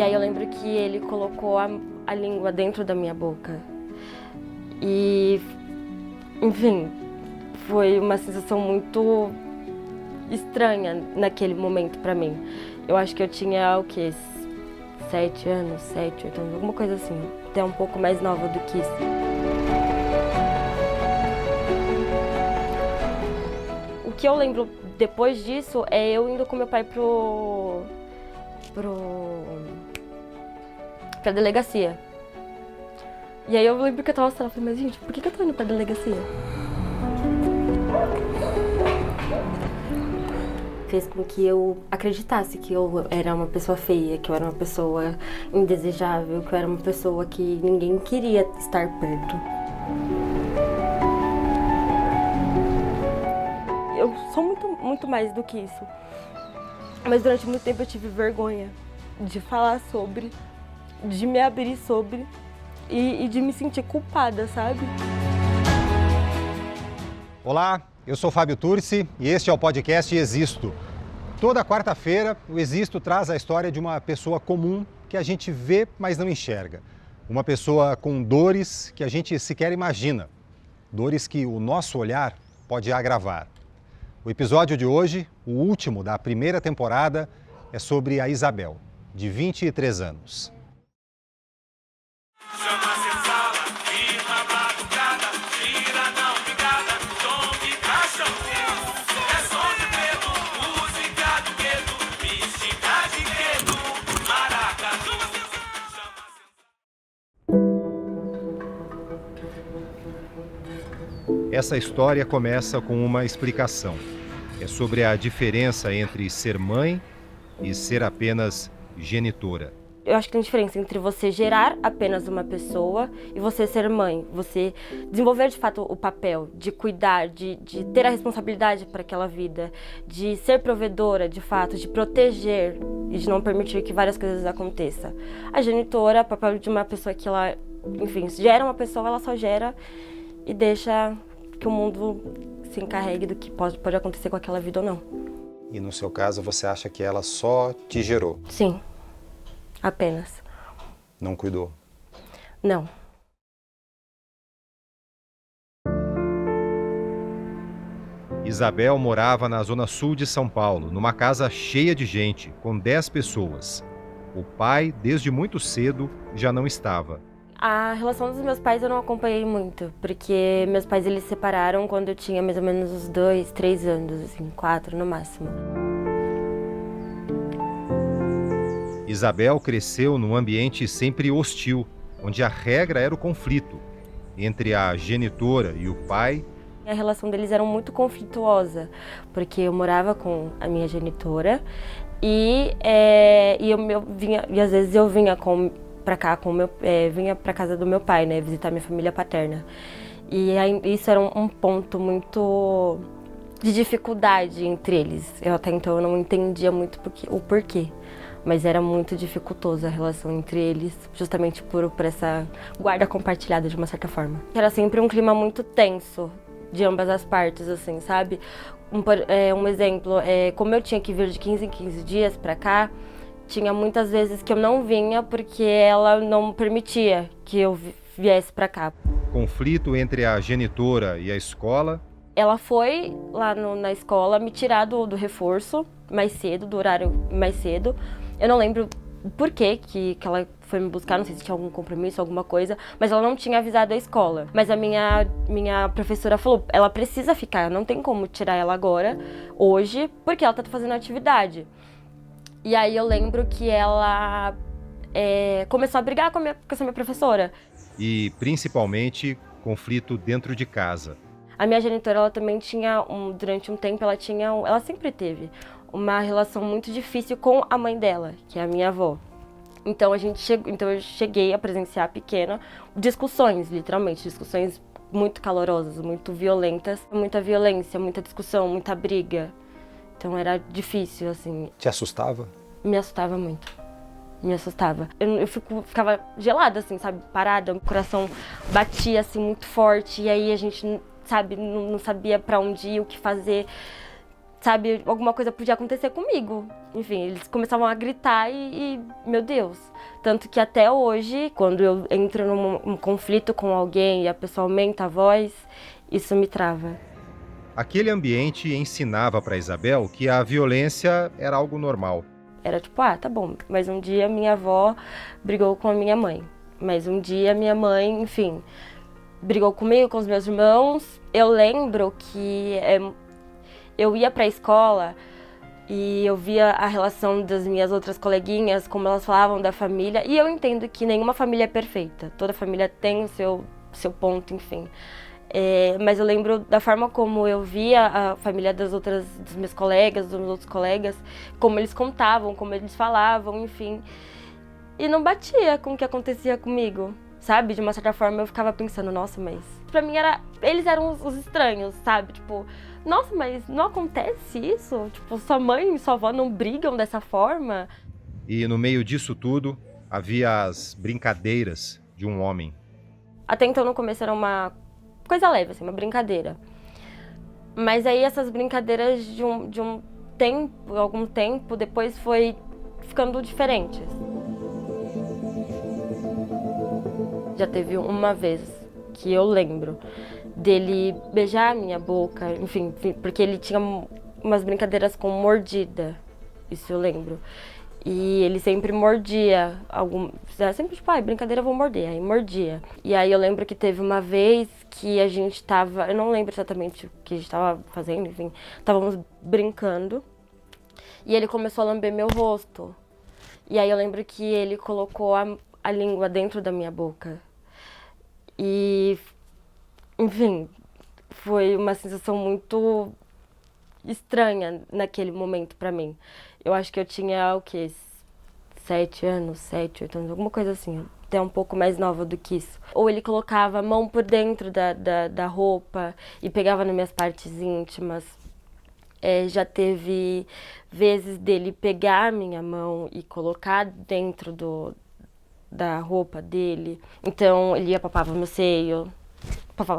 E aí eu lembro que ele colocou a língua dentro da minha boca. E, enfim, foi uma sensação muito estranha naquele momento pra mim. Eu acho que eu tinha, 7 anos, 7, 8 anos, alguma coisa assim. Até um pouco mais nova do que isso. O que eu lembro depois disso é eu indo com meu pai pra delegacia. E aí eu lembro que eu tava lá e falei, mas gente, por que eu tô indo pra delegacia? Fez com que eu acreditasse que eu era uma pessoa feia, que eu era uma pessoa indesejável, que eu era uma pessoa que ninguém queria estar perto. Eu sou muito mais do que isso. Mas durante muito tempo eu tive vergonha de falar sobre, de me abrir sobre e de me sentir culpada, sabe? Olá, eu sou Fábio Turci e este é o podcast Existo. Toda quarta-feira, o Existo traz a história de uma pessoa comum que a gente vê, mas não enxerga. Uma pessoa com dores que a gente sequer imagina. Dores que o nosso olhar pode agravar. O episódio de hoje, o último da primeira temporada, é sobre a Isabel, de 23 anos. Essa história começa com uma explicação. É sobre a diferença entre ser mãe e ser apenas genitora. Eu acho que tem diferença entre você gerar apenas uma pessoa e você ser mãe. Você desenvolver de fato o papel de cuidar, de ter a responsabilidade para aquela vida, de ser provedora de fato, de proteger e de não permitir que várias coisas aconteçam. A genitora, o papel de uma pessoa que ela, enfim, gera uma pessoa, ela só gera e deixa que o mundo se encarregue do que pode acontecer com aquela vida ou não. E no seu caso, você acha que ela só te gerou? Sim, apenas. Não cuidou? Não. Isabel morava na zona sul de São Paulo, numa casa cheia de gente, com 10 pessoas. O pai, desde muito cedo, já não estava. A relação dos meus pais eu não acompanhei muito, porque meus pais eles se separaram quando eu tinha mais ou menos uns 2, 3 anos, assim, 4 no máximo. Isabel cresceu num ambiente sempre hostil, onde a regra era o conflito entre a genitora e o pai. A relação deles era muito conflituosa, porque eu morava com a minha genitora e às vezes eu vinha pra cá vinha pra casa do meu pai, né, visitar minha família paterna. E aí, isso era um ponto muito de dificuldade entre eles. Eu até então eu não entendia muito o porquê, mas era muito dificultoso a relação entre eles, justamente por essa guarda compartilhada de uma certa forma. Era sempre um clima muito tenso de ambas as partes, assim, sabe? Um exemplo, como eu tinha que vir de 15 em 15 dias pra cá, tinha muitas vezes que eu não vinha porque ela não permitia que eu viesse pra cá. Conflito entre a genitora e a escola. Ela foi lá na escola me tirar do reforço mais cedo, do horário mais cedo. Eu não lembro por que ela foi me buscar, não sei se tinha algum compromisso, alguma coisa, mas ela não tinha avisado a escola. Mas a minha professora falou, ela precisa ficar, não tem como tirar ela agora, hoje, porque ela tá fazendo atividade. E aí eu lembro que ela começou a brigar com essa minha professora. E, principalmente, conflito dentro de casa. A minha genitora, ela também tinha, durante um tempo, ela sempre teve uma relação muito difícil com a mãe dela, que é a minha avó. Então eu cheguei a presenciar pequena discussões, literalmente, discussões muito calorosas, muito violentas, muita violência, muita discussão, muita briga. Então era difícil, assim. Te assustava? Me assustava muito. Me assustava. Eu ficava gelada, assim, sabe? Parada. O coração batia, assim, muito forte. E aí a gente, sabe, não sabia pra onde ir, o que fazer. sabe, alguma coisa podia acontecer comigo. Enfim, eles começavam a gritar meu Deus. Tanto que até hoje, quando eu entro num conflito com alguém e a pessoa aumenta a voz, isso me trava. Aquele ambiente ensinava para Isabel que a violência era algo normal. Era tipo, tá bom, mas um dia minha avó brigou com a minha mãe. Mas um dia minha mãe, enfim, brigou comigo, com os meus irmãos. Eu lembro que eu ia pra escola e eu via a relação das minhas outras coleguinhas, como elas falavam da família. E eu entendo que nenhuma família é perfeita. Toda família tem o seu ponto, enfim. Mas eu lembro da forma como eu via a família dos meus colegas, dos meus outros colegas, como eles contavam, como eles falavam, enfim. E não batia com o que acontecia comigo, sabe? De uma certa forma eu ficava pensando, nossa, mas... Pra mim eles eram os estranhos, sabe? Tipo, nossa, mas não acontece isso? Tipo, sua mãe e sua avó não brigam dessa forma? E no meio disso tudo, havia as brincadeiras de um homem. Até então no começo era uma coisa leve, assim, uma brincadeira. Mas aí essas brincadeiras de um tempo, algum tempo, depois foi ficando diferentes. Já teve uma vez que eu lembro dele beijar a minha boca, enfim, porque ele tinha umas brincadeiras com mordida, isso eu lembro. E ele sempre mordia, sempre tipo, brincadeira, eu vou morder, aí mordia. E aí eu lembro que teve uma vez que a gente tava, eu não lembro exatamente o que a gente tava fazendo, enfim, estávamos brincando. E ele começou a lamber meu rosto. E aí eu lembro que ele colocou a língua dentro da minha boca. E, enfim, foi uma sensação muito estranha naquele momento pra mim. Eu acho que eu tinha, 7 anos, 8 anos, alguma coisa assim, até um pouco mais nova do que isso. Ou ele colocava a mão por dentro da roupa e pegava nas minhas partes íntimas. Já teve vezes dele pegar a minha mão e colocar dentro da roupa dele. Então ele apalpava meu seio,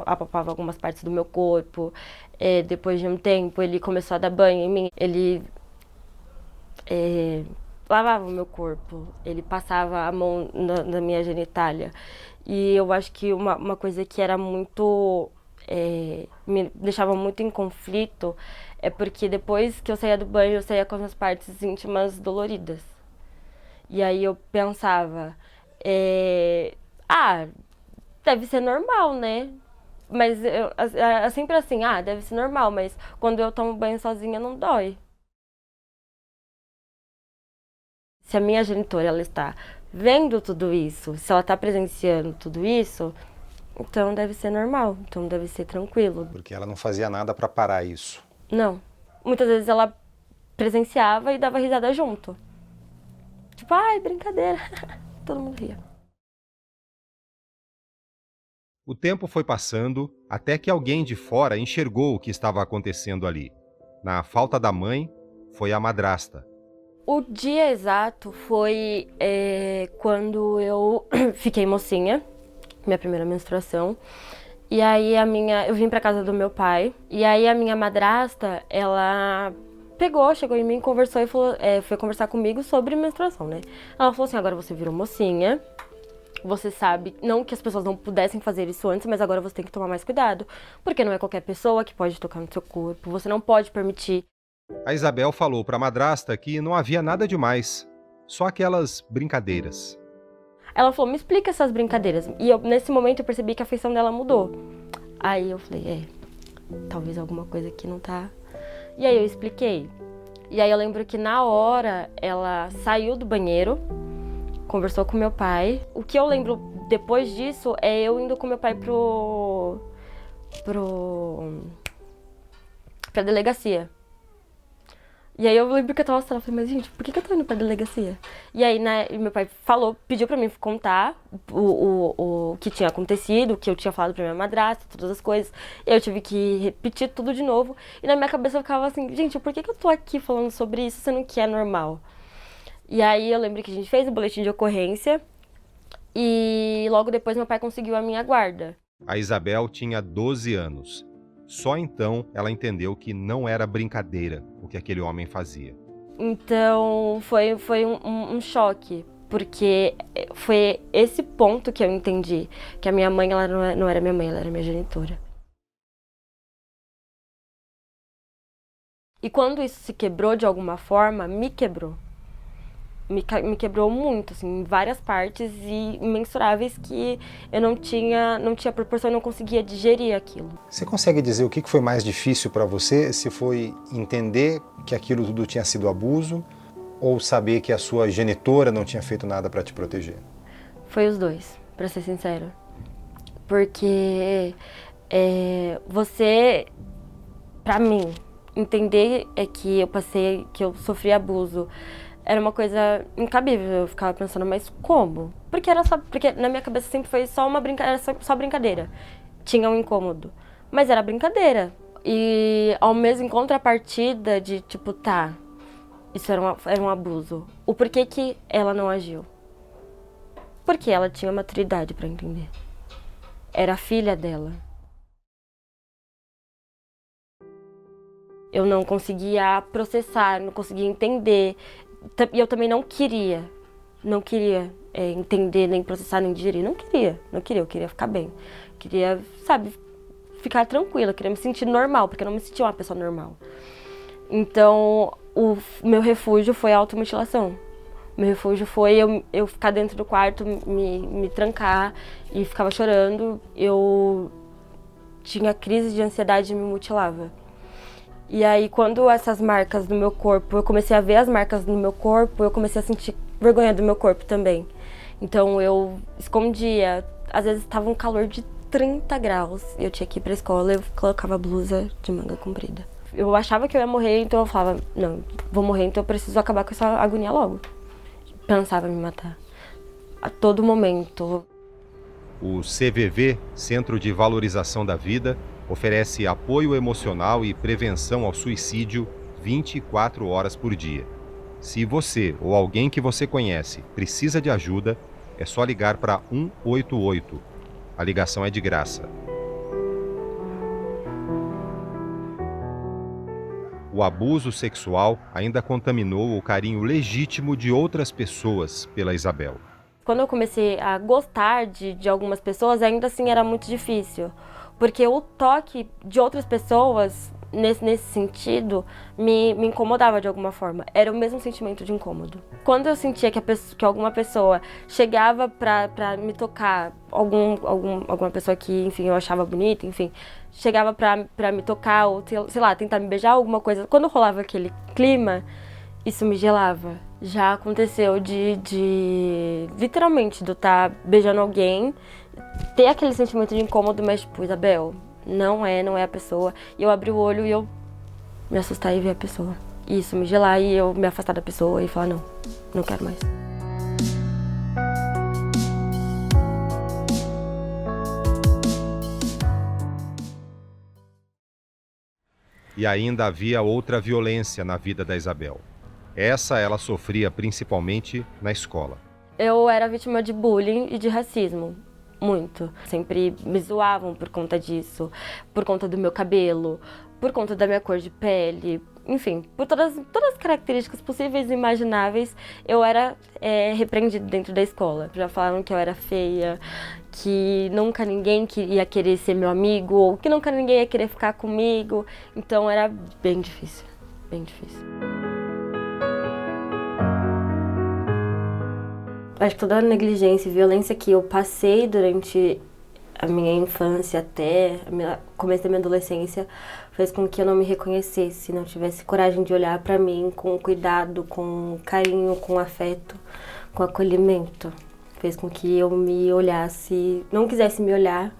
apalpava algumas partes do meu corpo. Depois de um tempo ele começou a dar banho em mim. Ele lavava o meu corpo, ele passava a mão na minha genitália. E eu acho que uma coisa que era muito... me deixava muito em conflito é porque depois que eu saía do banho, eu saía com as minhas partes íntimas doloridas. E aí eu pensava, deve ser normal, né? Mas é sempre assim, deve ser normal, mas quando eu tomo banho sozinha não dói. Se a minha genitora ela está vendo tudo isso, se ela está presenciando tudo isso, então deve ser normal, então deve ser tranquilo. Porque ela não fazia nada para parar isso. Não. Muitas vezes ela presenciava e dava risada junto. Tipo, brincadeira. Todo mundo ria. O tempo foi passando até que alguém de fora enxergou o que estava acontecendo ali. Na falta da mãe, foi a madrasta. O dia exato foi quando eu fiquei mocinha, minha primeira menstruação. E aí eu vim pra casa do meu pai. E aí a minha madrasta, ela chegou em mim, conversou e falou, foi conversar comigo sobre menstruação, né? Ela falou assim, agora você virou mocinha. Você sabe, não que as pessoas não pudessem fazer isso antes, mas agora você tem que tomar mais cuidado. Porque não é qualquer pessoa que pode tocar no seu corpo. Você não pode permitir. A Isabel falou para a madrasta que não havia nada demais, só aquelas brincadeiras. Ela falou, me explica essas brincadeiras. E nesse momento eu percebi que a feição dela mudou. Aí eu falei, talvez alguma coisa aqui não tá... E aí eu expliquei. E aí eu lembro que na hora ela saiu do banheiro, conversou com meu pai. O que eu lembro depois disso é eu indo com meu pai pra delegacia. E aí eu lembro que eu tava assustada, eu falei, mas gente, por que eu tô indo pra delegacia? E aí, né, meu pai pediu pra mim contar o que tinha acontecido, o que eu tinha falado pra minha madrasta, todas as coisas. Eu tive que repetir tudo de novo. E na minha cabeça eu ficava assim, gente, por que eu tô aqui falando sobre isso, sendo que é normal? E aí eu lembro que a gente fez o boletim de ocorrência e logo depois meu pai conseguiu a minha guarda. A Isabel tinha 12 anos. Só então ela entendeu que não era brincadeira o que aquele homem fazia. Então foi um choque, porque foi esse ponto que eu entendi, que a minha mãe ela não era minha mãe, ela era minha genitora. E quando isso se quebrou de alguma forma, me quebrou. Me quebrou muito, assim, em várias partes e imensuráveis que eu não tinha proporção, eu não conseguia digerir aquilo. Você consegue dizer o que foi mais difícil para você? Se foi entender que aquilo tudo tinha sido abuso ou saber que a sua genitora não tinha feito nada para te proteger? Foi os dois, para ser sincera. Porque você, pra mim, entender que eu sofri abuso era uma coisa incabível. Eu ficava pensando, mas como? Porque na minha cabeça sempre foi só uma brincadeira, só brincadeira. Tinha um incômodo, mas era brincadeira. E ao mesmo em contrapartida de tipo, tá, isso era um abuso. O porquê que ela não agiu? Porque ela tinha maturidade pra entender. Era a filha dela. Eu não conseguia processar, não conseguia entender. E eu também não queria entender, nem processar, nem digerir. Não queria, eu queria ficar bem. Queria, sabe, ficar tranquila, queria me sentir normal, porque eu não me sentia uma pessoa normal. Então, o meu refúgio foi a automutilação. Meu refúgio foi eu ficar dentro do quarto, me trancar e ficava chorando. Eu tinha crise de ansiedade e me mutilava. E aí, quando essas marcas no meu corpo, eu comecei a ver as marcas no meu corpo, eu comecei a sentir vergonha do meu corpo também. Então, eu escondia. Às vezes, estava um calor de 30 graus e eu tinha que ir pra escola, eu colocava blusa de manga comprida. Eu achava que eu ia morrer, então eu falava, não, vou morrer, então eu preciso acabar com essa agonia logo. Pensava em me matar. A todo momento. O CVV, Centro de Valorização da Vida, oferece apoio emocional e prevenção ao suicídio 24 horas por dia. Se você ou alguém que você conhece precisa de ajuda, é só ligar para 188. A ligação é de graça. O abuso sexual ainda contaminou o carinho legítimo de outras pessoas pela Isabel. Quando eu comecei a gostar de algumas pessoas, ainda assim era muito difícil. Porque o toque de outras pessoas, nesse sentido, me incomodava de alguma forma. Era o mesmo sentimento de incômodo. Quando eu sentia que alguma pessoa chegava pra me tocar, alguma pessoa que, enfim, eu achava bonita, enfim, chegava pra me tocar ou, sei lá, tentar me beijar, alguma coisa. Quando rolava aquele clima, isso me gelava. Já aconteceu literalmente, de eu estar beijando alguém, ter aquele sentimento de incômodo, mas tipo, Isabel, não é a pessoa. E eu abri o olho e eu me assustar e ver a pessoa. E isso me gelar e eu me afastar da pessoa e falar, não quero mais. E ainda havia outra violência na vida da Isabel. Essa ela sofria principalmente na escola. Eu era vítima de bullying e de racismo, muito. Sempre me zoavam por conta disso, por conta do meu cabelo, por conta da minha cor de pele, enfim, por todas as características possíveis e imagináveis, eu era repreendida dentro da escola. Já falaram que eu era feia, que nunca ninguém ia querer ser meu amigo, ou que nunca ninguém ia querer ficar comigo, então era bem difícil, bem difícil. Acho que toda a negligência e violência que eu passei durante a minha infância até o começo da minha adolescência fez com que eu não me reconhecesse, não tivesse coragem de olhar pra mim com cuidado, com carinho, com afeto, com acolhimento. Fez com que eu me olhasse, não quisesse me olhar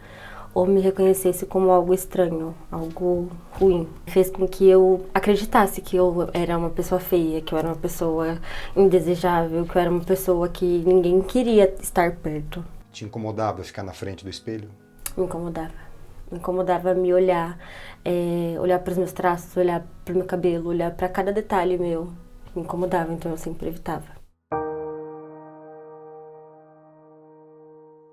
ou me reconhecesse como algo estranho, algo ruim. Fez com que eu acreditasse que eu era uma pessoa feia, que eu era uma pessoa indesejável, que eu era uma pessoa que ninguém queria estar perto. Te incomodava ficar na frente do espelho? Me incomodava. Me incomodava me olhar, olhar para os meus traços, olhar para o meu cabelo, olhar para cada detalhe meu. Me incomodava, então eu sempre evitava.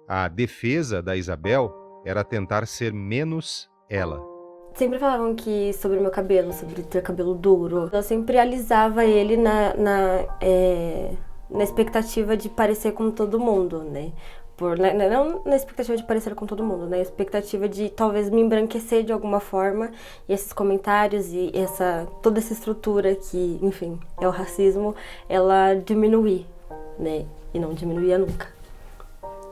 A defesa da Isabel era tentar ser menos ela. Sempre falavam que sobre o meu cabelo, sobre ter cabelo duro. Eu sempre alisava ele na expectativa de parecer com todo mundo, né? Não na expectativa de parecer com todo mundo, né? Na expectativa de talvez me embranquecer de alguma forma. E esses comentários e toda essa estrutura que, enfim, é o racismo, ela diminuir, né? E não diminuía nunca.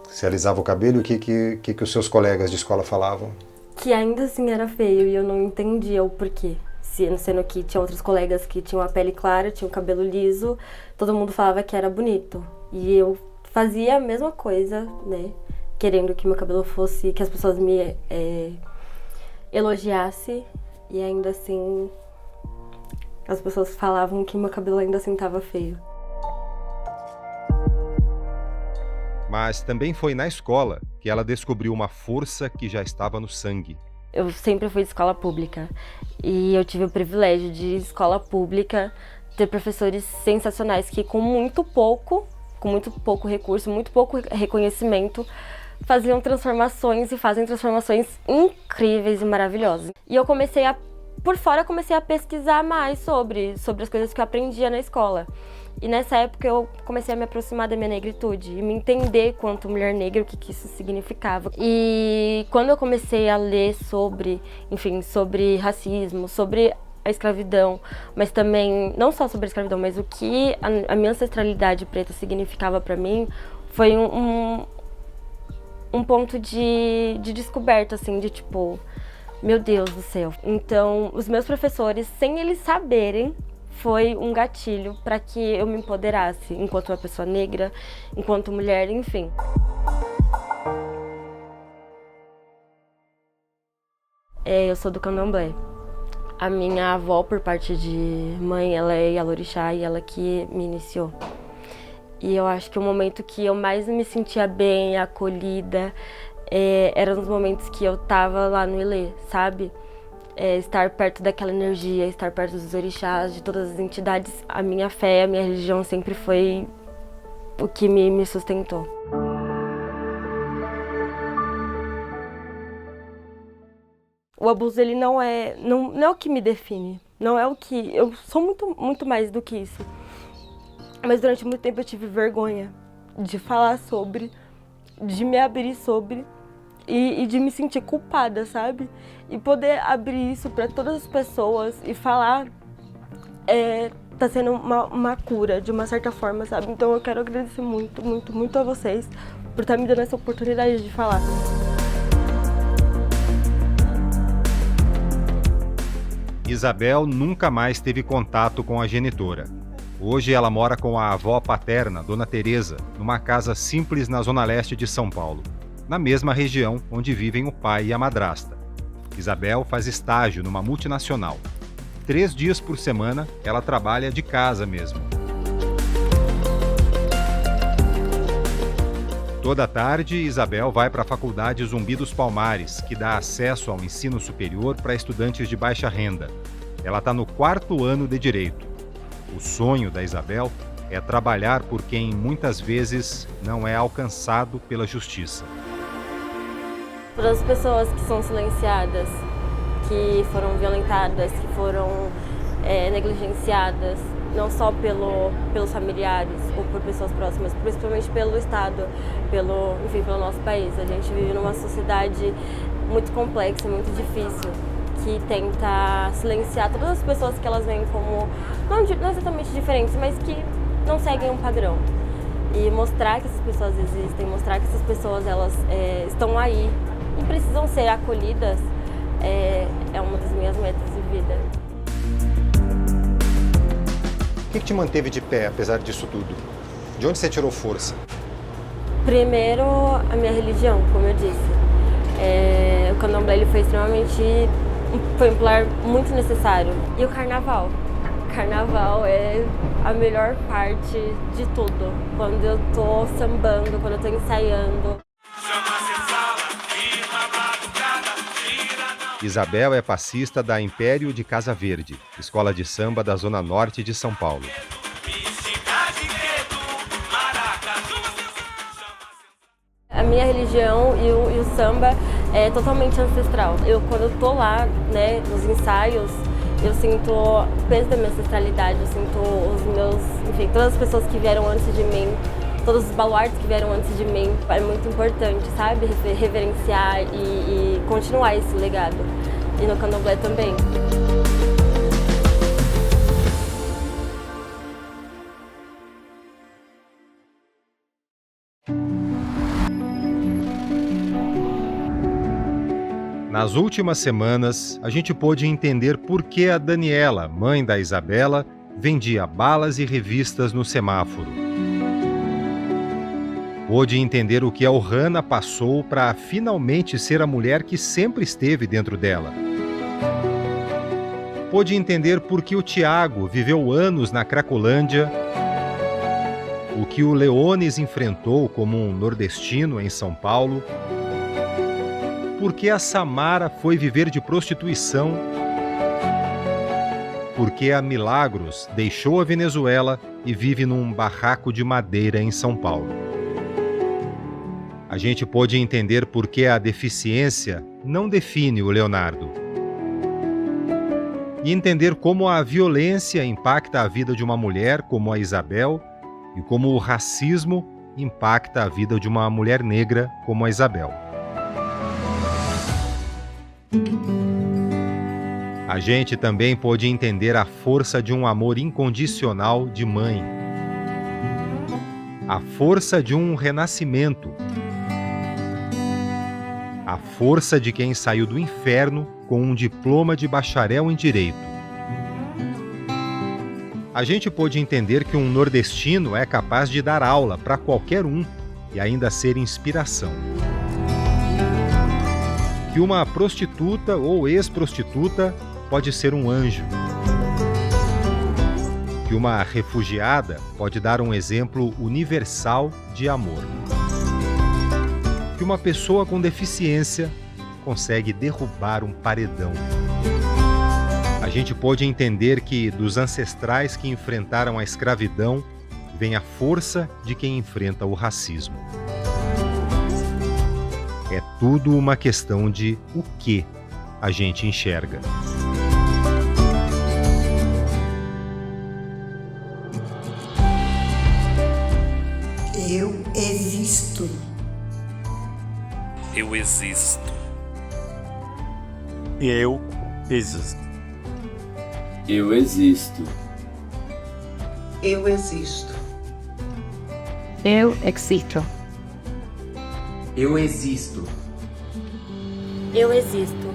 Você alisava o cabelo e o que os seus colegas de escola falavam? Que ainda assim era feio e eu não entendia o porquê. Sendo que tinha outros colegas que tinham a pele clara, tinham o cabelo liso, todo mundo falava que era bonito. E eu fazia a mesma coisa, né? Querendo que meu cabelo fosse, que as pessoas me elogiassem. E ainda assim, as pessoas falavam que meu cabelo ainda assim estava feio. Mas também foi na escola que ela descobriu uma força que já estava no sangue. Eu sempre fui de escola pública e eu tive o privilégio de escola pública ter professores sensacionais que com muito pouco recurso, muito pouco reconhecimento, faziam transformações e fazem transformações incríveis e maravilhosas. E eu comecei a pesquisar mais sobre as coisas que eu aprendia na escola. E nessa época eu comecei a me aproximar da minha negritude e me entender quanto mulher negra, o que isso significava. E quando eu comecei a ler sobre racismo, sobre a escravidão, mas também, não só sobre a escravidão, mas o que a minha ancestralidade preta significava para mim, foi um ponto de descoberta, assim, de tipo, meu Deus do céu. Então, os meus professores, sem eles saberem, foi um gatilho para que eu me empoderasse enquanto uma pessoa negra, enquanto mulher, enfim. Eu sou do candomblé. A minha avó, por parte de mãe, ela é Yalorixá e ela que me iniciou. E eu acho que o momento que eu mais me sentia bem, acolhida, eram nos momentos que eu tava lá no Ilê, sabe? Estar perto daquela energia, estar perto dos orixás, de todas as entidades. A minha fé, a minha religião sempre foi o que me sustentou. O abuso, ele não é o que me define, não é o que... Eu sou muito mais do que isso. Mas durante muito tempo eu tive vergonha de falar sobre, de me abrir sobre e de me sentir culpada, sabe? E poder abrir isso para todas as pessoas e falar tá sendo uma cura, de uma certa forma, sabe? Então eu quero agradecer muito a vocês por estar me dando essa oportunidade de falar. Isabel nunca mais teve contato com a genitora. Hoje ela mora com a avó paterna, Dona Teresa, numa casa simples na zona leste de São Paulo, na mesma região onde vivem o pai e a madrasta. Isabel faz estágio numa multinacional. 3 dias por semana ela trabalha de casa mesmo. Toda tarde, Isabel vai para a Faculdade Zumbi dos Palmares, que dá acesso ao ensino superior para estudantes de baixa renda. Ela está no 4º ano de Direito. O sonho da Isabel é trabalhar por quem muitas vezes não é alcançado pela justiça. Todas as pessoas que são silenciadas, que foram violentadas, que foram negligenciadas, não só pelos familiares ou por pessoas próximas, principalmente pelo Estado, pelo nosso país. A gente vive numa sociedade muito complexa, muito difícil, que tenta silenciar todas as pessoas que elas veem como, não exatamente diferentes, mas que não seguem um padrão. E mostrar que essas pessoas existem, mostrar que essas pessoas elas estão aí e precisam ser acolhidas, é uma das minhas metas de vida. O que te manteve de pé, apesar disso tudo? De onde você tirou força? Primeiro, a minha religião, como eu disse. O candomblé ele foi um pilar muito necessário. E o carnaval. O carnaval é a melhor parte de tudo. Quando eu tô sambando, quando eu tô ensaiando. Isabel é passista da Império de Casa Verde, escola de samba da zona norte de São Paulo. A minha religião e o samba é totalmente ancestral. Quando eu tô lá, né, nos ensaios, eu sinto o peso da minha ancestralidade, eu sinto os meus, enfim, todas as pessoas que vieram antes de mim, todos os baluartes que vieram antes de mim. É muito importante, sabe, reverenciar e continuar esse legado. E no candomblé também. Nas últimas semanas, a gente pôde entender por que a Daniela, mãe da Isabela, vendia balas e revistas no semáforo. Pôde entender o que a Ohana passou para finalmente ser a mulher que sempre esteve dentro dela. Pôde entender por que o Tiago viveu anos na Cracolândia, o que o Leones enfrentou como um nordestino em São Paulo, por que a Samara foi viver de prostituição, por que a Milagros deixou a Venezuela e vive num barraco de madeira em São Paulo. A gente pôde entender por que a deficiência não define o Leonardo. E entender como a violência impacta a vida de uma mulher como a Isabel e como o racismo impacta a vida de uma mulher negra como a Isabel. A gente também pôde entender a força de um amor incondicional de mãe. A força de um renascimento. A força de quem saiu do inferno com um diploma de bacharel em Direito. A gente pôde entender que um nordestino é capaz de dar aula para qualquer um e ainda ser inspiração. Que uma prostituta ou ex-prostituta pode ser um anjo. Que uma refugiada pode dar um exemplo universal de amor. Que uma pessoa com deficiência consegue derrubar um paredão. A gente pôde entender que dos ancestrais que enfrentaram a escravidão vem a força de quem enfrenta o racismo. É tudo uma questão de o que a gente enxerga. Eu existo. Eu existo. Eu existo. Eu existo. Eu existo. Eu existo. Eu existo. Eu existo.